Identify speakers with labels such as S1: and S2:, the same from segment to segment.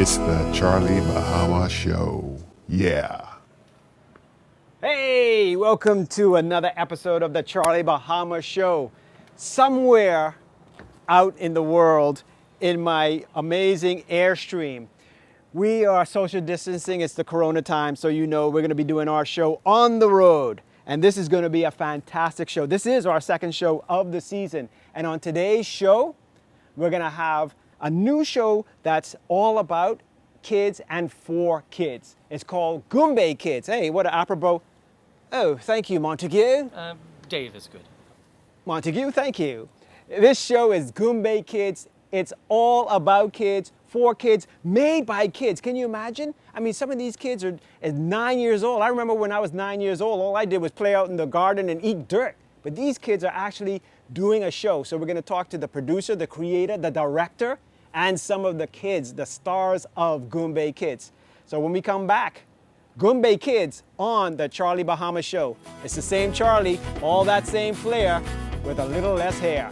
S1: It's the Charlie Bahama Show. Yeah.
S2: Hey, welcome to another episode of the Charlie Bahama Show. Somewhere out in the world, in my amazing Airstream, we are social distancing. It's the Corona time, so you know we're going to be doing our show on the road. And this is going to be a fantastic show. This is our second show of the season. And on today's show, we're going to have a new show that's all about kids and for kids. It's called Goombay Kids. Hey, what an apropos. Oh, thank you, Montague.
S3: Dave is good.
S2: Montague, thank you. This show is Goombay Kids. It's all about kids, for kids, made by kids. Can you imagine? I mean, some of these kids are 9 years old. I remember when I was 9 years old, all I did was play out in the garden and eat dirt. But these kids are actually doing a show. So we're going to talk to the producer, the creator, the director, and some of the kids, the stars of Goombay Kids. So when we come back, Goombay Kids on the Charlie Bahama Show. It's the same Charlie, all that same flair, with a little less hair.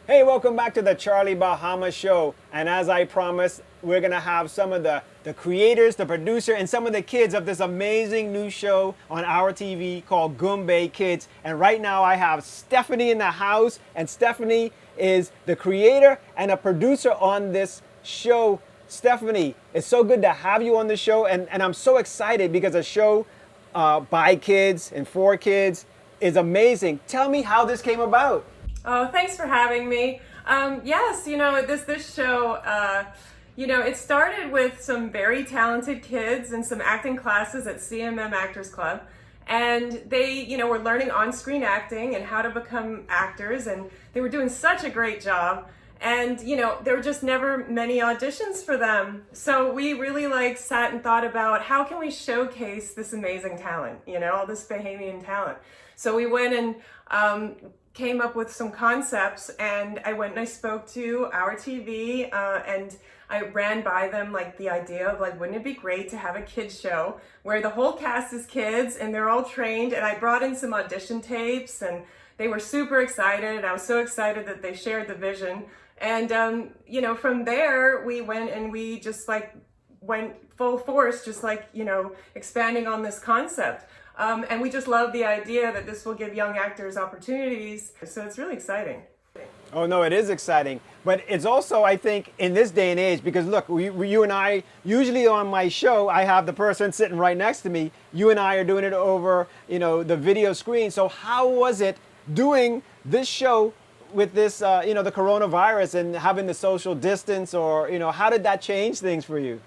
S2: Hey, welcome back to the Charlie Bahama Show. And as I promised, we're gonna have some of the creators, the producer, and some of the kids of this amazing new show on our TV called Goombay Kids. And right now I have Stephanie in the house, and Stephanie is the creator and a producer on this show. Stephanie, it's so good to have you on the show, and I'm so excited because a show by kids and for kids is amazing. Tell me how this came about.
S4: Oh, thanks for having me. Yes, this show, it started with some very talented kids and some acting classes at CMM Actors Club. And they, were learning on-screen acting and how to become actors. And they were doing such a great job. And, there were just never many auditions for them. So we really sat and thought about how can we showcase this amazing talent, all this Bahamian talent. So we went and came up with some concepts, and I went and I spoke to our TV and I ran by them the idea of wouldn't it be great to have a kids show where the whole cast is kids and they're all trained, and I brought in some audition tapes and they were super excited, and I was so excited that they shared the vision. And from there we went and we just went full force, just expanding on this concept. And we just love the idea that this will give young actors opportunities. So it's really exciting.
S2: Oh, no, it is exciting. But it's also, I think, in this day and age, because look, you and I, usually on my show, I have the person sitting right next to me. You and I are doing it over, the video screen. So how was it doing this show with this, the coronavirus and having the social distance, or, how did that change things for you?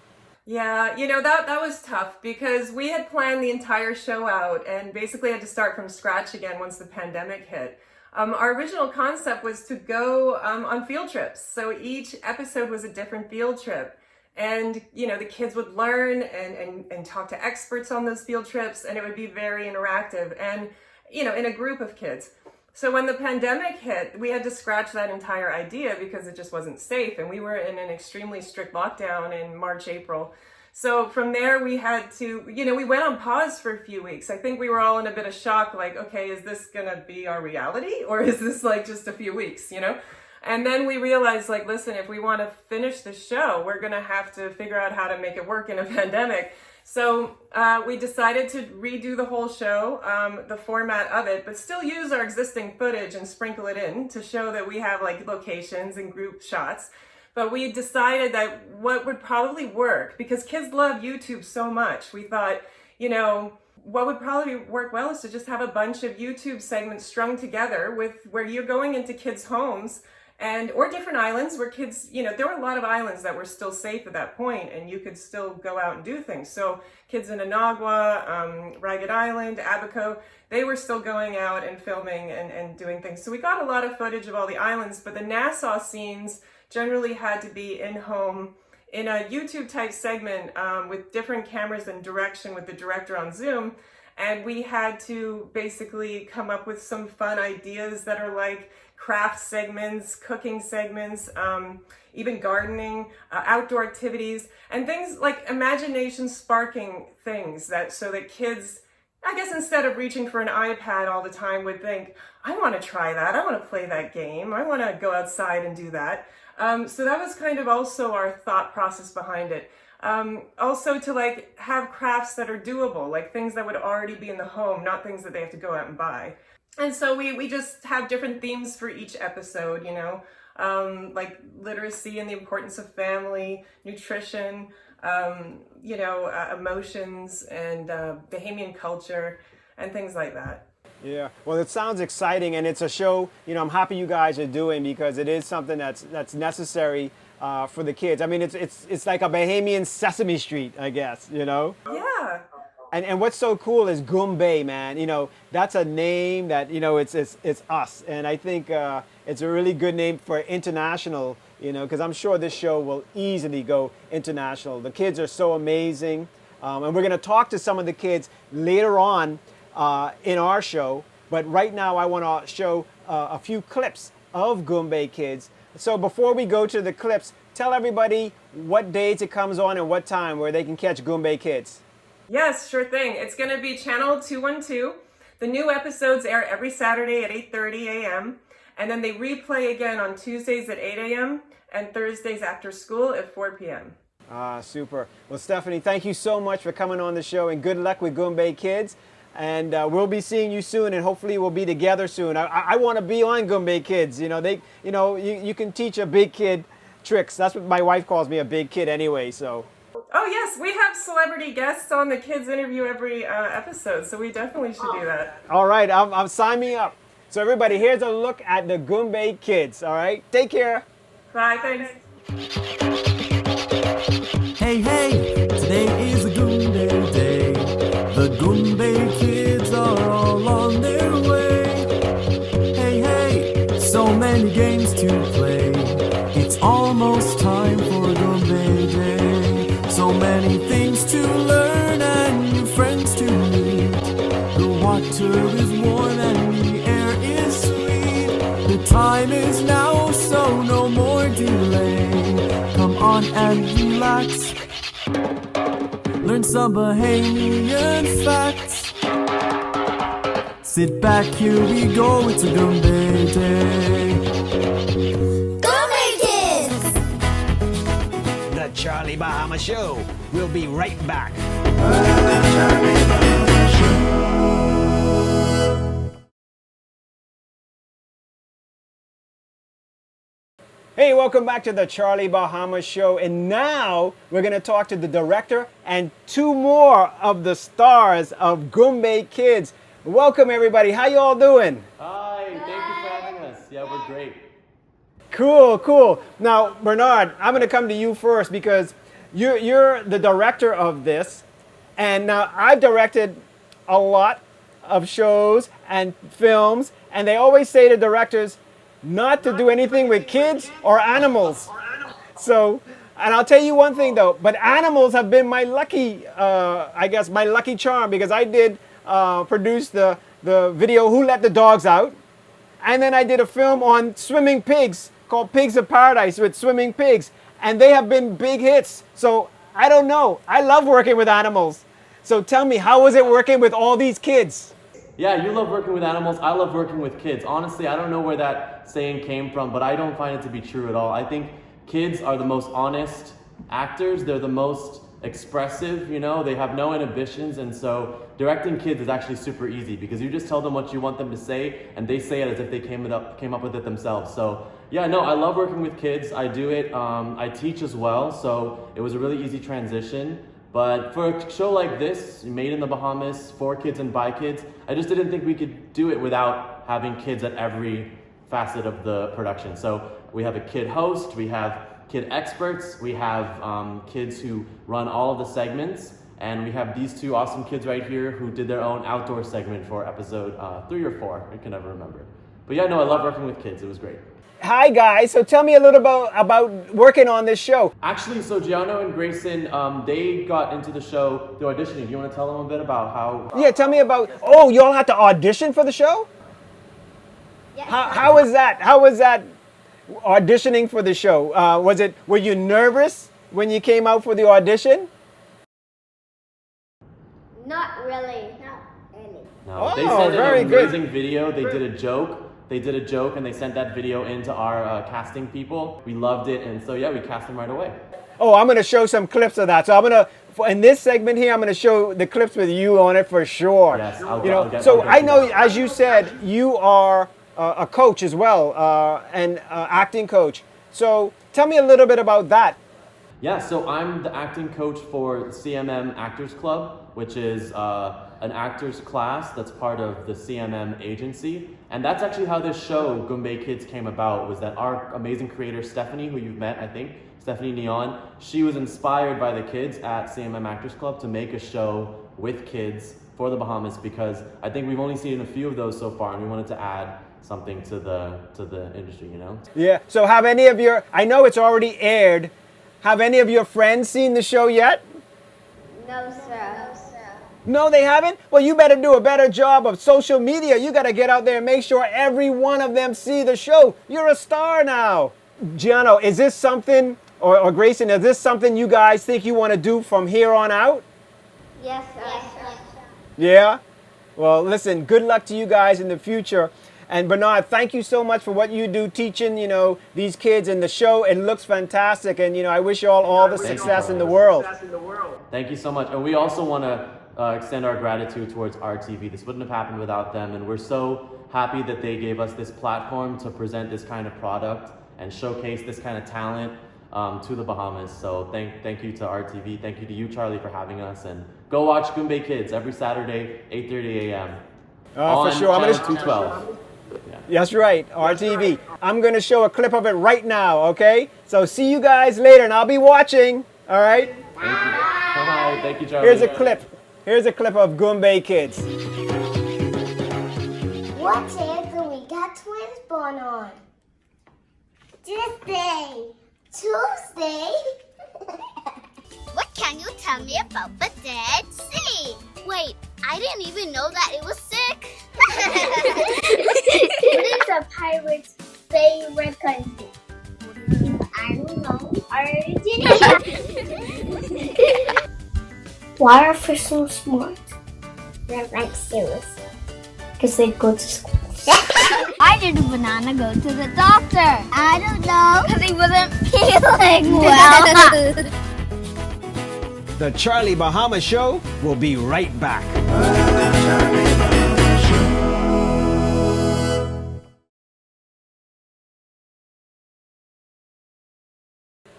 S4: Yeah, that was tough because we had planned the entire show out and basically had to start from scratch again once the pandemic hit. Our original concept was to go on field trips. So each episode was a different field trip. And, the kids would learn and talk to experts on those field trips, and it would be very interactive and, in a group of kids. So when the pandemic hit, we had to scratch that entire idea because it just wasn't safe. And we were in an extremely strict lockdown in March, April. So from there, we had to, we went on pause for a few weeks. I think we were all in a bit of shock, okay, is this going to be our reality? Or is this just a few weeks, And then we realized, listen, if we want to finish the show, we're going to have to figure out how to make it work in a pandemic. So we decided to redo the whole show, the format of it, but still use our existing footage and sprinkle it in to show that we have locations and group shots. But we decided that what would probably work, because kids love YouTube so much, we thought, what would probably work well is to just have a bunch of YouTube segments strung together where you're going into kids' homes or different islands where kids, there were a lot of islands that were still safe at that point and you could still go out and do things. So kids in Inagua, Ragged Island, Abaco, they were still going out and filming and doing things. So we got a lot of footage of all the islands, but the Nassau scenes generally had to be in-home in a YouTube type segment with different cameras and direction with the director on Zoom. And we had to basically come up with some fun ideas that are craft segments, cooking segments, even gardening, outdoor activities, and things like imagination sparking things so that kids, I guess, instead of reaching for an iPad all the time, would think, I want to try that. I want to play that game. I want to go outside and do that. So that was kind of also our thought process behind it. Also to like have crafts that are doable, like things that would already be in the home, not things that they have to go out and buy. And so we just have different themes for each episode, you know, like literacy and the importance of family, nutrition, you know, emotions and Bahamian culture and things like that.
S2: Yeah, well, it sounds exciting, and it's a show, you know, I'm happy you guys are doing because it is something that's necessary for the kids. I mean, it's like a Bahamian Sesame Street, I guess, you know?
S4: Yeah.
S2: And what's so cool is Goombay, man. You know, that's a name that, you know, it's us. And I think it's a really good name for international, you know, because I'm sure this show will easily go international. The kids are so amazing. And we're going to talk to some of the kids later on in our show. But right now I want to show a few clips of Goombay Kids. So before we go to the clips, tell everybody what dates it comes on and what time where they can catch Goombay Kids.
S4: Yes, sure thing. It's going to be channel 212. The new episodes air every Saturday at 8:30 a.m. And then they replay again on Tuesdays at 8 a.m. and Thursdays after school at 4 p.m.
S2: Super. Well, Stephanie, thank you so much for coming on the show, and good luck with Goombay Kids. And we'll be seeing you soon, and hopefully we'll be together soon. I want to be on Goombay Kids. You know, you can teach a big kid tricks. That's what my wife calls me, a big kid anyway, so.
S4: Oh yes, we have celebrity guests on the kids interview every episode, so we definitely should do that.
S2: All right, I'm sign me up. So everybody, here's a look at the Goombay Kids, all right? Take care.
S4: Bye, thanks.
S3: Hey, hey, today is a Goombay day. The Goombay Kids are all on their way. Hey, hey, so many games to play. It's almost time for a Goombay day. So many things to learn and new friends to meet. The water is warm and the air is sweet. The time is now, so no more delay. Come on and relax. Learn some Bahamian facts. Sit back, here we go, it's a Goombay day.
S5: Goombay Kids!
S2: The Charlie Bahama Show. We'll be right back. Hey, welcome back to the Charlie Bahama Show. And now we're going to talk to the director and two more of the stars of Goombay Kids. Welcome, everybody. How you all doing?
S6: Hi, thank you for having us. Yeah, we're great.
S2: Cool, cool. Now, Bernard, I'm going to come to you first because you're the director of this. And now I've directed a lot of shows and films, and they always say to directors not to do anything with kids or animals. So, and I'll tell you one thing though, but animals have been my lucky, I guess, my lucky charm, because I did produce the video Who Let the Dogs Out? And then I did a film on swimming pigs called Pigs of Paradise with swimming pigs. And they have been big hits. So I don't know. I love working with animals. So tell me, how was it working with all these kids?
S6: Yeah, you love working with animals. I love working with kids. Honestly, I don't know where that saying came from, but I don't find it to be true at all. I think kids are the most honest actors. They're the most expressive, you know, they have no inhibitions. And so directing kids is actually super easy because you just tell them what you want them to say and they say it as if they came up with it themselves. So yeah, no, I love working with kids. I do it, I teach as well. So it was a really easy transition. But for a show like this, made in the Bahamas, for kids and by kids, I just didn't think we could do it without having kids at every facet of the production. So we have a kid host, we have kid experts, we have kids who run all of the segments, and we have these two awesome kids right here who did their own outdoor segment for episode 3 or 4, I can never remember. But yeah, no, I love working with kids, it was great.
S2: Hi guys, so tell me a little about working on this show.
S6: Actually, so Gianno and Grayson, they got into the show through auditioning. Do you want to tell them a bit about how?
S2: Yeah, tell me about, oh, you all had to audition for the show? How was that? How was that auditioning for the show? Were you nervous when you came out for the audition?
S5: Not really. Not any.
S6: No, they
S2: Oh,
S6: sent
S2: very
S6: an
S2: good.
S6: amazing video. They did a joke. They did a joke and they sent that video into our casting people. We loved it, and so yeah, we cast them right away.
S2: Oh, I'm going to show some clips of that. So in this segment here, I'm going to show the clips with you on it for sure.
S6: Yes,
S2: I'll I
S6: you
S2: know,
S6: that.
S2: as you said, you are a coach as well, an acting coach. So tell me a little bit about that.
S6: Yeah, so I'm the acting coach for CMM Actors Club, which is an actors class that's part of the CMM agency. And that's actually how this show, Goombay Kids, came about, was that our amazing creator, Stephanie, who you've met, I think, Stephanie Neon, she was inspired by the kids at CMM Actors Club to make a show with kids for the Bahamas, because I think we've only seen a few of those so far, and we wanted to add something to the industry, you know?
S2: Yeah. So have any of your, I know it's already aired, have any of your friends seen the show yet?
S5: No, sir.
S2: No, they haven't? Well, you better do a better job of social media. You got to get out there and make sure every one of them see the show. You're a star now. Gianno, is this something, or Grayson, is this something you guys think you want to do from here on out?
S5: Yes, sir.
S2: Yeah? Well, listen, good luck to you guys in the future. And Bernard, thank you so much for what you do teaching, these kids in the show. It looks fantastic. And, I wish you all the success in the world.
S6: Thank you so much. And we also want to extend our gratitude towards RTV. This wouldn't have happened without them. And we're so happy that they gave us this platform to present this kind of product and showcase this kind of talent to the Bahamas. So thank you to RTV. Thank you to you, Charlie, for having us. And go watch Goombay Kids every Saturday, 8:30 a.m.
S2: For sure.
S6: Channel 212. Yeah.
S2: That's right, RTV. I'm going to show a clip of it right now, okay? So see you guys later, and I'll be watching, all right?
S6: Thank you. Bye. Thank you, Charlie.
S2: Here's a clip. Here's a clip of Goombay Kids.
S5: What day do we got twins born on? Tuesday.
S7: What can you tell me about the Dead Sea? Wait, I didn't even know that it was sick.
S5: What is a pirate's favorite country? I don't know. Argentina. Why are fish so smart? They're like serious. Because they go to school.
S7: Why did a banana go to the doctor? I don't know. Because he wasn't feeling well.
S2: The Charlie Bahama Show will be right back.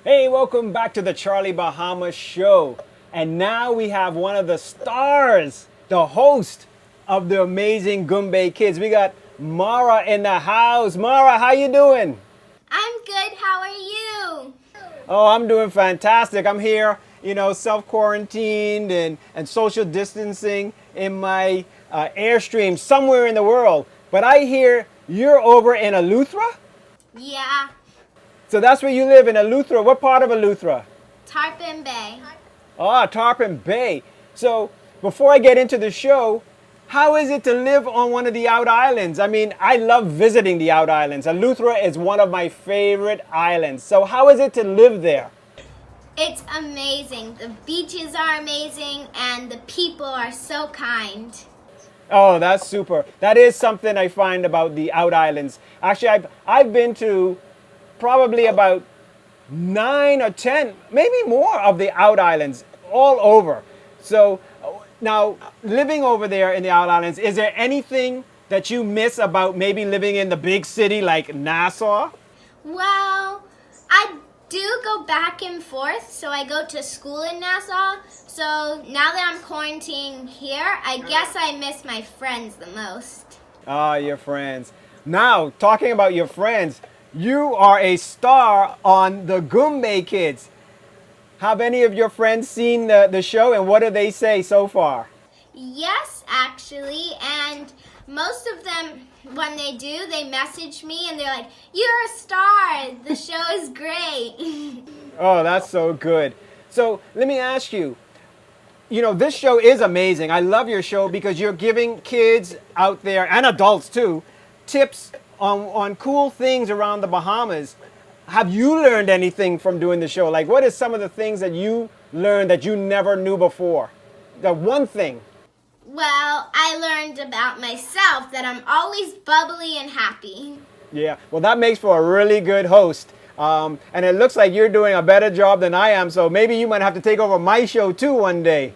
S2: Hey, welcome back to the Charlie Bahama Show. And now we have one of the stars, the host of the amazing Goombay Kids. We got Mara in the house. Mara, how you doing?
S7: I'm good. How are you?
S2: Oh, I'm doing fantastic. I'm here, self-quarantined and social distancing in my Airstream somewhere in the world. But I hear you're over in Eleuthera?
S7: Yeah.
S2: So that's where you live, in Eleuthera. What part of Eleuthera?
S7: Tarpon Bay.
S2: Ah, Tarpon Bay. So before I get into the show, how is it to live on one of the out islands? I mean, I love visiting the out islands. Eleuthera is one of my favorite islands. So how is it to live there?
S7: It's amazing. The beaches are amazing and the people are so kind.
S2: Oh, that's super. That is something I find about the out islands. Actually, I've been to probably about 9 or 10, maybe more of the out islands all over. So now, living over there in the out islands, is there anything that you miss about maybe living in the big city like Nassau?
S7: Well, I do go back and forth. So I go to school in Nassau. So now that I'm quarantining here, I guess I miss my friends the most.
S2: Ah, your friends. Now, talking about your friends, you are a star on the Goombay Kids. Have any of your friends seen the show, and what do they say so far?
S7: Yes, actually, and most of them, when they do, they message me and they're like, "You're a star, the show is great."
S2: Oh, that's so good. So let me ask you, this show is amazing. I love your show because you're giving kids out there, and adults too, tips on cool things around the Bahamas. Have you learned anything from doing the show? Like, what is some of the things that you learned that you never knew before? The one thing.
S7: Well, I learned about myself that I'm always bubbly and happy.
S2: Yeah, well, that makes for a really good host. And it looks like you're doing a better job than I am, so maybe you might have to take over my show too one day.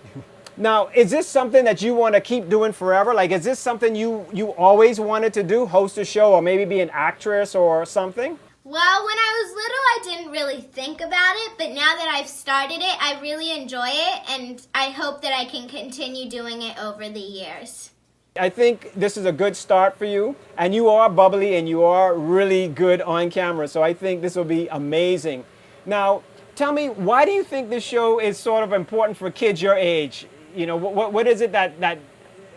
S2: Now, is this something that you want to keep doing forever? Like, is this something you always wanted to do, host a show, or maybe be an actress or something?
S7: Well, when I was little, I didn't really think about it, but now that I've started it, I really enjoy it, and I hope that I can continue doing it over the years.
S2: I think this is a good start for you, and you are bubbly and you are really good on camera, so I think this will be amazing. Now, tell me, why do you think this show is sort of important for kids your age? You know, what is it that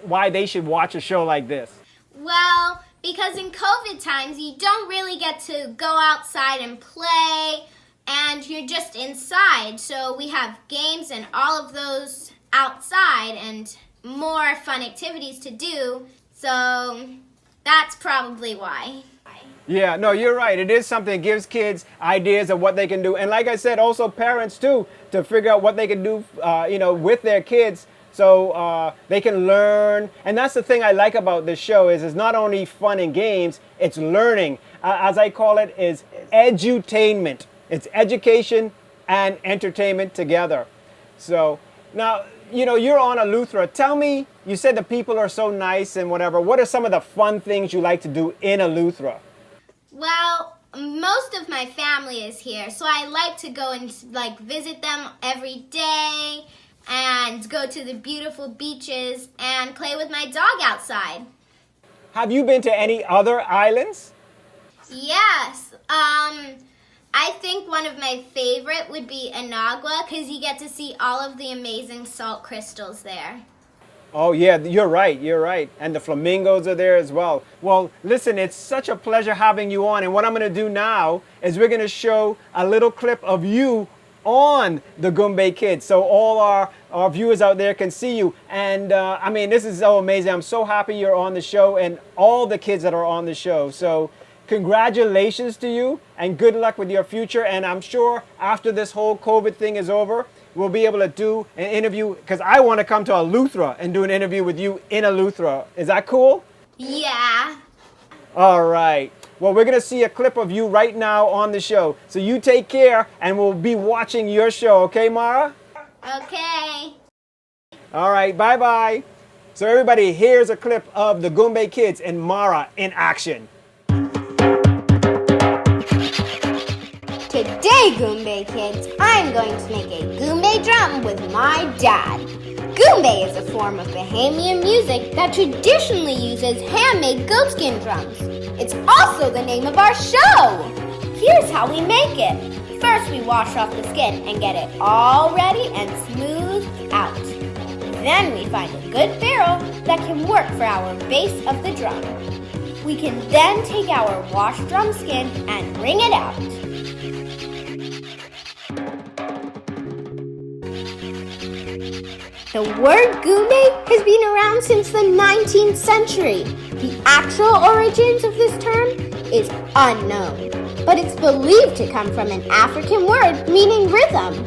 S2: why they should watch a show like this?
S7: Well, because in COVID times, you don't really get to go outside and play, and you're just inside. So we have games and all of those outside and more fun activities to do. So that's probably why.
S2: Yeah, no, you're right. It is something that gives kids ideas of what they can do. And like I said, also parents too, to figure out what they can do, with their kids. So they can learn. And that's the thing I like about this show is it's not only fun and games, it's learning. As I call it, is edutainment. It's education and entertainment together. So now, you're on Eleuthera. Tell me, you said the people are so nice and whatever. What are some of the fun things you like to do in Eleuthera?
S7: Well, most of my family is here, so I like to go and visit them every day and go to the beautiful beaches and play with my dog outside.
S2: Have you been to any other islands?
S7: Yes. I think one of my favorite would be Inagua because you get to see all of the amazing salt crystals there.
S2: Oh yeah, you're right. And the flamingos are there as well. Well, listen, it's such a pleasure having you on. And what I'm going to do now is we're going to show a little clip of you on the Goombay Kids, so all our viewers out there can see you. And this is so amazing. I'm so happy you're on the show and all the kids that are on the show. So congratulations to you and good luck with your future. And I'm sure after this whole COVID thing is over, we'll be able to do an interview, because I want to come to Eleuthera and do an interview with you in Eleuthera. Is that cool?
S7: Yeah.
S2: All right. Well, we're going to see a clip of you right now on the show. So you take care, and we'll be watching your show. Okay, Mara?
S7: Okay.
S2: All right. Bye-bye. So everybody, here's a clip of the Goombay Kids and Mara in action.
S8: Today, Goombay Kids, I'm going to make a Goombay drum with my dad. Goombay is a form of Bahamian music that traditionally uses handmade goatskin drums. It's also the name of our show. Here's how we make it. First, we wash off the skin and get it all ready and smoothed out. Then we find a good barrel that can work for our base of the drum. We can then take our washed drum skin and wring it out. The word Goombay has been around since the 19th century. The actual origins of this term is unknown, but it's believed to come from an African word meaning rhythm.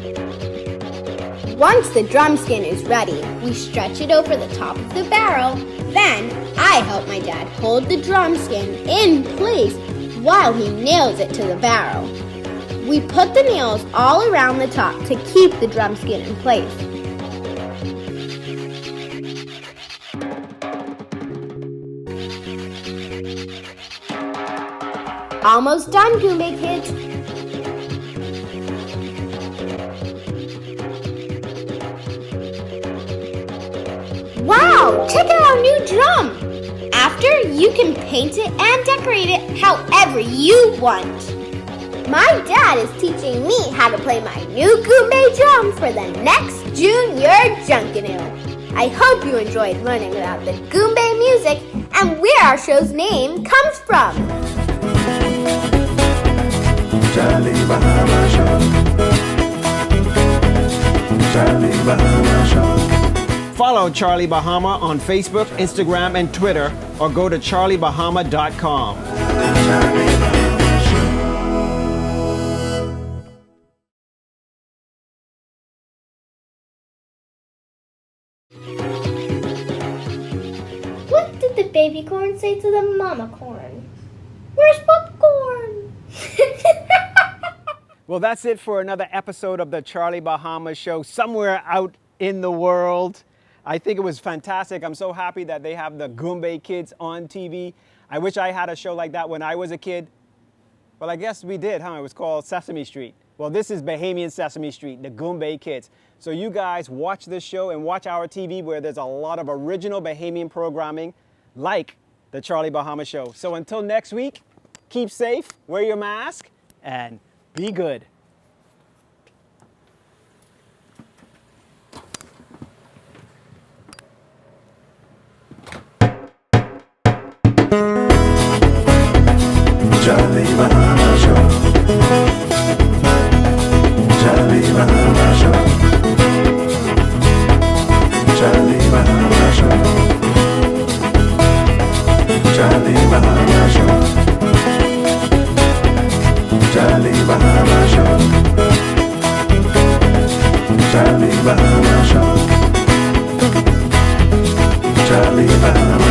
S8: Once the drum skin is ready, we stretch it over the top of the barrel. Then I help my dad hold the drum skin in place while he nails it to the barrel. We put the nails all around the top to keep the drum skin in place. Almost done, Goombay Kids. Wow, check out our new drum. After, you can paint it and decorate it however you want. My dad is teaching me how to play my new Goombay drum for the next Junior Junkanoo. I hope you enjoyed learning about the Goombay music and where our show's name comes from.
S3: Charlie Bahama Show. Charlie Bahama Show.
S2: Follow Charlie Bahama on Facebook, Instagram, and Twitter, or go to charliebahama.com.
S5: What did the baby corn say to the mama corn? Where's popcorn?
S2: Well, that's it for another episode of the Charlie Bahama Show, somewhere out in the world. I think it was fantastic. I'm so happy that they have the Goombay kids on TV. I wish I had a show like that when I was a kid. Well, I guess we did, huh? It was called Sesame Street. Well, this is Bahamian Sesame Street, the Goombay kids. So you guys watch this show and watch our TV where there's a lot of original Bahamian programming like the Charlie Bahama Show. So until next week, keep safe, wear your mask, and be good.
S3: Charlie Bahama Show. Charlie Bahama Show. Charlie Bahama Show. Charlie Bahama Show. Charlie Bahama Show. Charlie Bahama Show. Charlie Bahama